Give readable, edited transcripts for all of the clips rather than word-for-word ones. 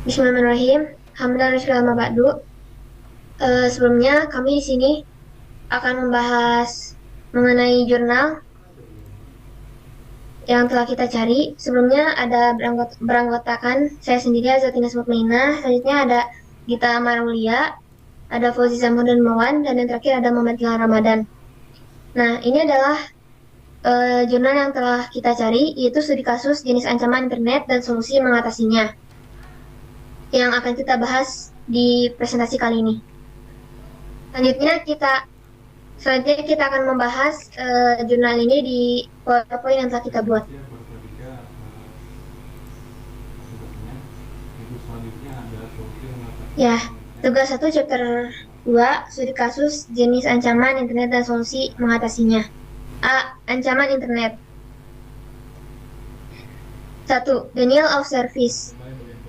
Bismillahirrahmanirrahim. Alhamdulillah ba'du. Sebelumnya kami di sini akan membahas mengenai jurnal yang telah kita cari. Sebelumnya ada beranggotakan saya sendiri Azatina Mutmainah, selanjutnya ada Gita Marulia, ada Fauzi Zamhur dan Mawan, dan yang terakhir ada Muhammad Hilal Ramadan. Nah, ini adalah jurnal yang telah kita cari, yaitu studi kasus jenis ancaman internet dan solusi mengatasinya, yang akan kita bahas di presentasi kali ini. Selanjutnya kita akan membahas jurnal ini di PowerPoint yang telah kita buat. Ya, tugas 1 chapter 2, studi kasus jenis ancaman internet dan solusi mengatasinya. A. Ancaman internet. 1. Denial of Service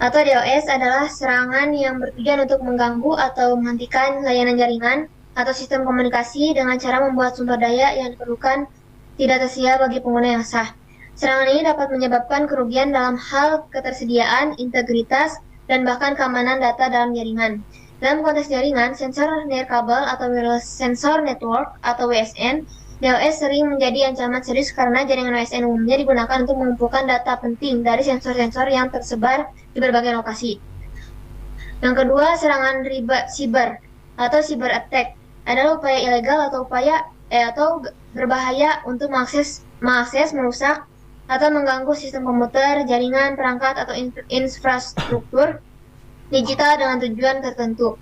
atau DOS adalah serangan yang bertujuan untuk mengganggu atau menghentikan layanan jaringan atau sistem komunikasi dengan cara membuat sumber daya yang diperlukan tidak tersedia bagi pengguna yang sah. Serangan ini dapat menyebabkan kerugian dalam hal ketersediaan, integritas, dan bahkan keamanan data dalam jaringan. Dalam konteks jaringan, sensor nirkabel atau wireless sensor network atau WSN, DOS sering menjadi ancaman serius karena jaringan WSN umumnya digunakan untuk mengumpulkan data penting dari sensor-sensor yang tersebar di berbagai lokasi. Yang kedua, serangan siber atau cyber attack adalah upaya ilegal atau berbahaya untuk mengakses, merusak, atau mengganggu sistem komputer, jaringan, perangkat, atau infrastruktur digital dengan tujuan tertentu.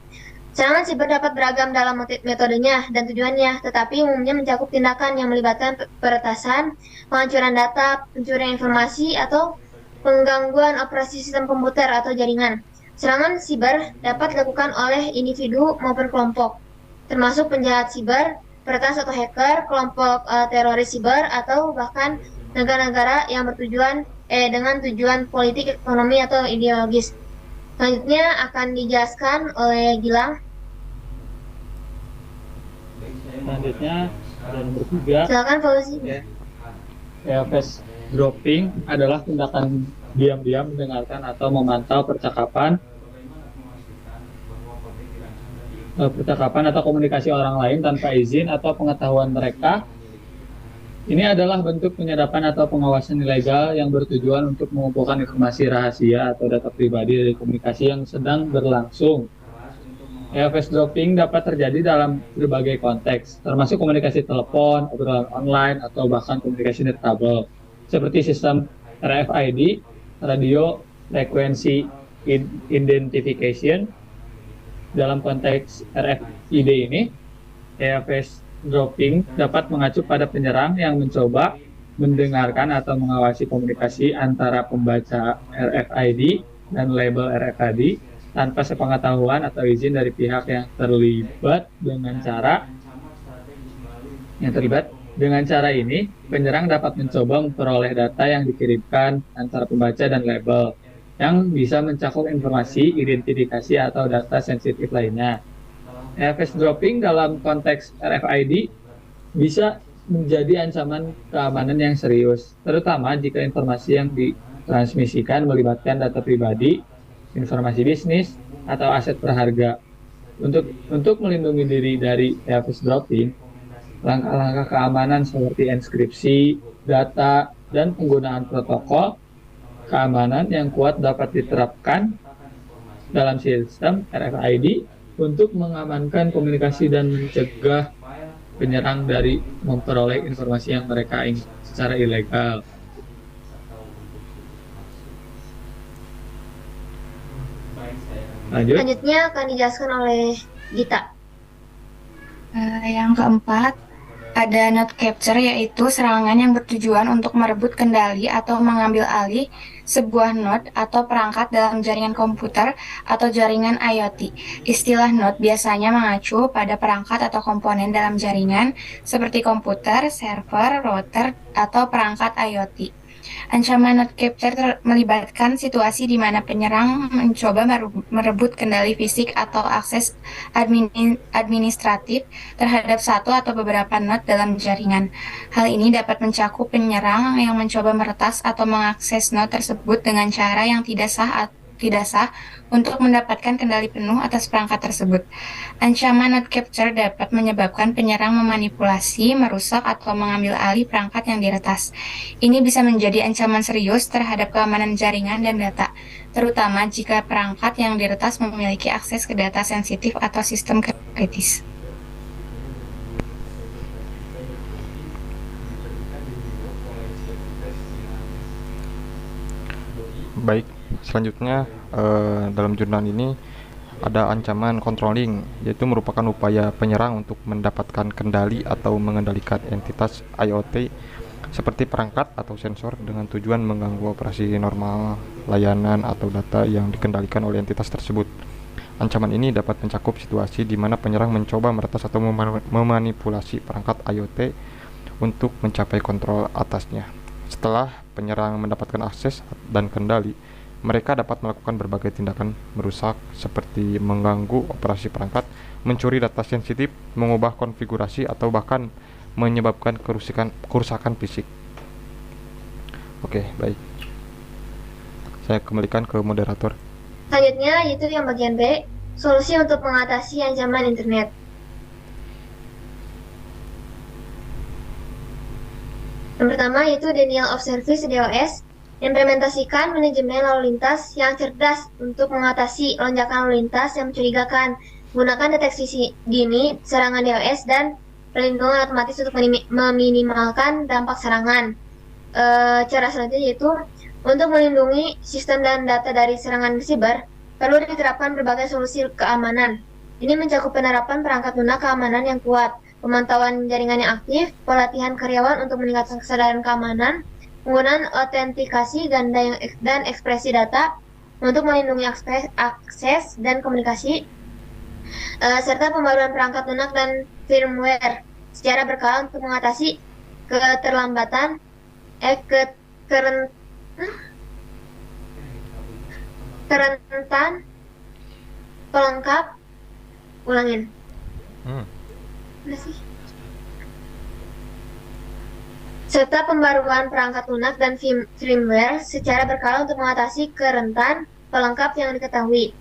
Serangan siber dapat beragam dalam metodenya dan tujuannya, tetapi umumnya mencakup tindakan yang melibatkan peretasan, penghancuran data, pencurian informasi, atau penggangguan operasi sistem komputer atau jaringan. Serangan siber dapat dilakukan oleh individu maupun kelompok, termasuk penjahat siber, peretas atau hacker, kelompok teroris siber, atau bahkan negara-negara yang dengan tujuan politik, ekonomi, atau ideologis. Selanjutnya akan dijelaskan oleh Gilang. Selanjutnya ada nomor 3. Silakan Fauzi. Face dropping adalah tindakan diam-diam mendengarkan atau memantau percakapan atau komunikasi orang lain tanpa izin atau pengetahuan mereka. Ini adalah bentuk penyadapan atau pengawasan ilegal yang bertujuan untuk mengumpulkan informasi rahasia atau data pribadi dari komunikasi yang sedang berlangsung. Face dropping dapat terjadi dalam berbagai konteks, termasuk komunikasi telepon, obrolan online, atau bahkan komunikasi nirkabel, seperti sistem RFID, Radio Frequency Identification. Dalam konteks RFID ini, face dropping dapat mengacu pada penyerang yang mencoba mendengarkan atau mengawasi komunikasi antara pembaca RFID dan label RFID tanpa sepengetahuan atau izin dari pihak yang terlibat. Dengan cara ini, penyerang dapat mencoba memperoleh data yang dikirimkan antara pembaca dan label, yang bisa mencakup informasi, identifikasi, atau data sensitif lainnya. Face dropping dalam konteks RFID bisa menjadi ancaman keamanan yang serius, terutama jika informasi yang ditransmisikan melibatkan data pribadi, informasi bisnis, atau aset berharga. Untuk melindungi diri dari face dropping, langkah-langkah keamanan seperti enkripsi data dan penggunaan protokol keamanan yang kuat dapat diterapkan dalam sistem RFID untuk mengamankan komunikasi dan mencegah penyerang dari memperoleh informasi yang mereka ingin secara ilegal. Selanjutnya akan dijelaskan oleh Gita. Yang keempat, ada node capture, yaitu serangan yang bertujuan untuk merebut kendali atau mengambil alih sebuah node atau perangkat dalam jaringan komputer atau jaringan IoT. Istilah node biasanya mengacu pada perangkat atau komponen dalam jaringan seperti komputer, server, router, atau perangkat IoT. Ancaman node capture melibatkan situasi di mana penyerang mencoba merebut kendali fisik atau akses administratif terhadap satu atau beberapa node dalam jaringan. Hal ini dapat mencakup penyerang yang mencoba meretas atau mengakses node tersebut dengan cara yang tidak sah tidak sah untuk mendapatkan kendali penuh atas perangkat tersebut. Ancaman not capture dapat menyebabkan penyerang memanipulasi, merusak, atau mengambil alih perangkat yang diretas. Ini bisa menjadi ancaman serius terhadap keamanan jaringan dan data, terutama jika perangkat yang diretas memiliki akses ke data sensitif atau sistem kritis. Baik, selanjutnya dalam jurnal ini ada ancaman controlling, yaitu merupakan upaya penyerang untuk mendapatkan kendali atau mengendalikan entitas IoT seperti perangkat atau sensor dengan tujuan mengganggu operasi normal, layanan, atau data yang dikendalikan oleh entitas tersebut. Ancaman ini dapat mencakup situasi di mana penyerang mencoba meretas atau memanipulasi perangkat IoT untuk mencapai kontrol atasnya. Setelah penyerang mendapatkan akses dan kendali, mereka dapat melakukan berbagai tindakan merusak seperti mengganggu operasi perangkat, mencuri data sensitif, mengubah konfigurasi, atau bahkan menyebabkan kerusakan fisik. Oke, baik. Saya kembalikan ke moderator. Selanjutnya yaitu yang bagian B, solusi untuk mengatasi ancaman internet. Yang pertama yaitu Denial of Service (DOS), implementasikan manajemen lalu lintas yang cerdas untuk mengatasi lonjakan lalu lintas yang mencurigakan. Gunakan deteksi dini serangan DOS dan perlindungan otomatis untuk meminimalkan dampak serangan. Cara selanjutnya yaitu untuk melindungi sistem dan data dari serangan siber, perlu diterapkan berbagai solusi keamanan. Ini mencakup penerapan perangkat lunak keamanan yang kuat, pemantauan jaringan yang aktif, pelatihan karyawan untuk meningkatkan kesadaran keamanan, penggunaan autentikasi ganda dan ekspresi data untuk melindungi akses dan komunikasi, serta pembaruan perangkat lunak dan firmware secara berkala untuk mengatasi keterlambatan, kerentan, pelengkap, ulangin. Serta pembaruan perangkat lunak dan firmware secara berkala untuk mengatasi kerentan, pelengkap yang diketahui.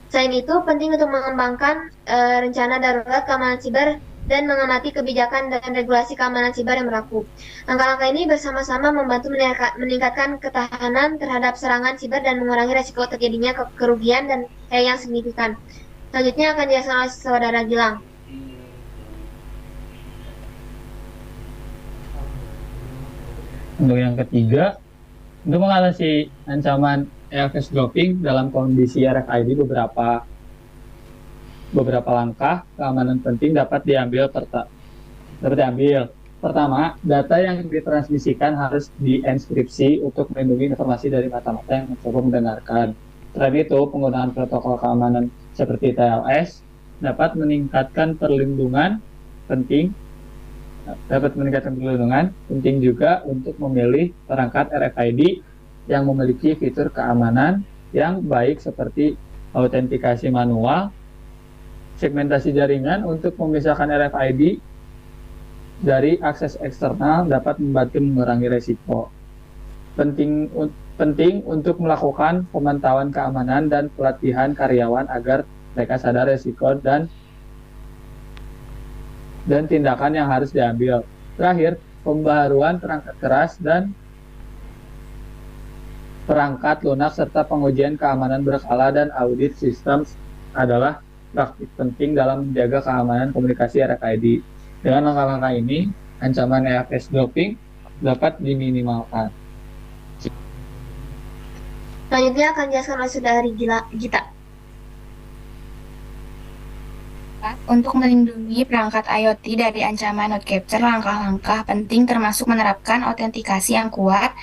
Selain itu, penting untuk mengembangkan rencana darurat keamanan siber dan mengamati kebijakan dan regulasi keamanan siber yang berlaku. Langkah-langkah ini bersama-sama membantu meningkatkan ketahanan terhadap serangan siber dan mengurangi resiko terjadinya kerugian dan yang signifikan. Selanjutnya akan dijelaskan oleh Saudara Gilang. Untuk yang ketiga, untuk mengatasi ancaman EFS dropping dalam kondisi RFID, beberapa langkah keamanan penting dapat diambil. Pertama, data yang ditransmisikan harus dienkripsi untuk melindungi informasi dari mata-mata yang mencoba mendengarkan. Selain itu, penggunaan protokol keamanan seperti TLS dapat meningkatkan perlindungan. Penting juga untuk memilih perangkat RFID yang memiliki fitur keamanan yang baik seperti autentikasi manual, segmentasi jaringan untuk memisahkan RFID dari akses eksternal dapat membantu mengurangi resiko. Penting untuk melakukan pemantauan keamanan dan pelatihan karyawan agar mereka sadar resiko dan tindakan yang harus diambil. Terakhir, pembaruan perangkat keras dan perangkat lunak serta pengujian keamanan berkala dan audit sistem adalah praktik penting dalam menjaga keamanan komunikasi RFID. Dengan langkah-langkah ini, ancaman EFS dropping dapat diminimalkan. Selanjutnya akan dijelaskan oleh Saudara Gita. Untuk melindungi perangkat IoT dari ancaman not capture, langkah-langkah penting termasuk menerapkan autentikasi yang kuat,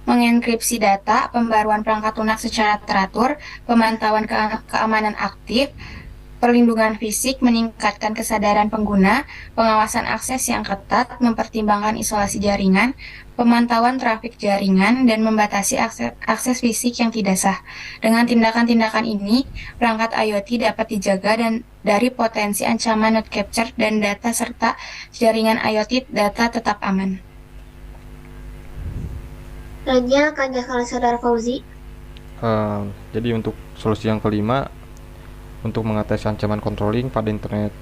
mengenkripsi data, pembaruan perangkat lunak secara teratur, pemantauan keamanan aktif, perlindungan fisik, meningkatkan kesadaran pengguna, pengawasan akses yang ketat, mempertimbangkan isolasi jaringan, pemantauan trafik jaringan, dan membatasi akses fisik yang tidak sah. Dengan tindakan-tindakan ini, perangkat IoT dapat dijaga dan dari potensi ancaman not capture dan data serta jaringan IoT data tetap aman. Selanjutnya akan dijelaskan oleh Saudara Fauzi. Jadi untuk Solusi yang kelima, untuk mengatasi ancaman controlling pada Internet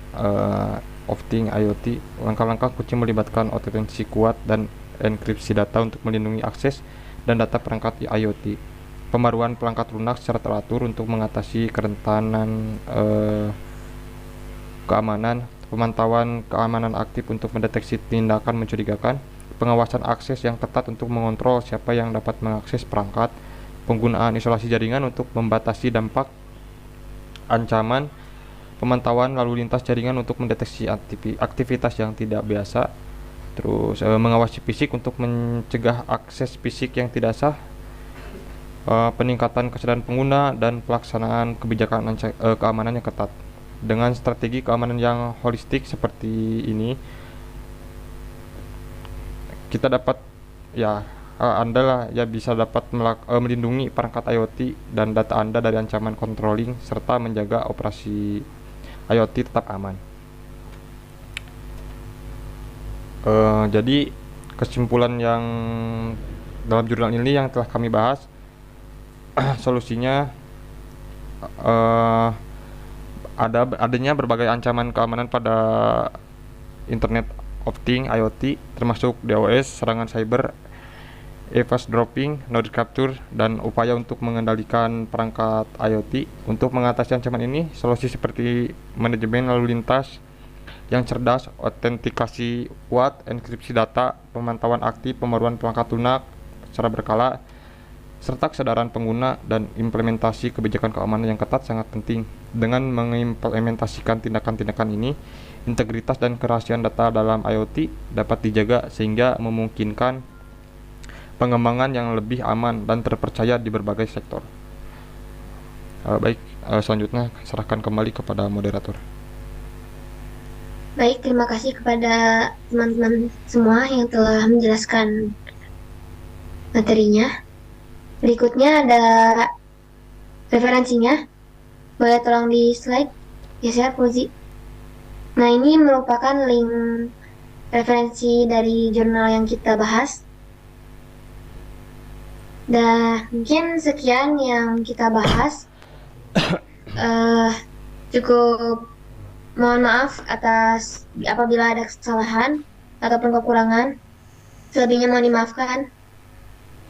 of Things IoT, langkah-langkah kunci melibatkan otentikasi kuat dan enkripsi data untuk melindungi akses dan data perangkat IoT. Pembaruan perangkat lunak secara teratur untuk mengatasi kerentanan keamanan, pemantauan keamanan aktif untuk mendeteksi tindakan mencurigakan, pengawasan akses yang ketat untuk mengontrol siapa yang dapat mengakses perangkat, penggunaan isolasi jaringan untuk membatasi dampak ancaman, pemantauan lalu lintas jaringan untuk mendeteksi aktivitas yang tidak biasa, terus mengawasi fisik untuk mencegah akses fisik yang tidak sah, peningkatan kesadaran pengguna, dan pelaksanaan kebijakan keamanan yang ketat. Dengan strategi keamanan yang holistik seperti ini, kita dapat Anda lah ya bisa dapat melindungi perangkat IoT dan data Anda dari ancaman controlling serta menjaga operasi IoT tetap aman. Jadi kesimpulan yang dalam jurnal ini yang telah kami bahas, solusinya adanya berbagai ancaman keamanan pada Internet of Things IoT, termasuk DOS, serangan cyber, eavesdropping, node capture, dan upaya untuk mengendalikan perangkat IoT. Untuk mengatasi ancaman ini, solusi seperti manajemen lalu lintas yang cerdas, autentikasi kuat, enkripsi data, pemantauan aktif, pembaruan perangkat lunak secara berkala, serta kesadaran pengguna dan implementasi kebijakan keamanan yang ketat sangat penting. Dengan mengimplementasikan tindakan-tindakan ini, integritas dan kerahasiaan data dalam IoT dapat dijaga sehingga memungkinkan pengembangan yang lebih aman dan terpercaya di berbagai sektor. Selanjutnya serahkan kembali kepada moderator. Baik, terima kasih kepada teman-teman semua yang telah menjelaskan materinya. Berikutnya ada referensinya. Boleh tolong di slide, geser Fauzi. Nah, ini merupakan link referensi dari jurnal yang kita bahas. Dan mungkin sekian yang kita bahas. Cukup mohon maaf atas apabila ada kesalahan ataupun kekurangan. Selebihnya mohon dimaafkan.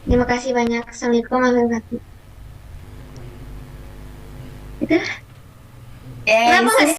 Terima kasih banyak. Assalamualaikum warahmatullahi wabarakatuh. Itu. Yes. Kenapa nggak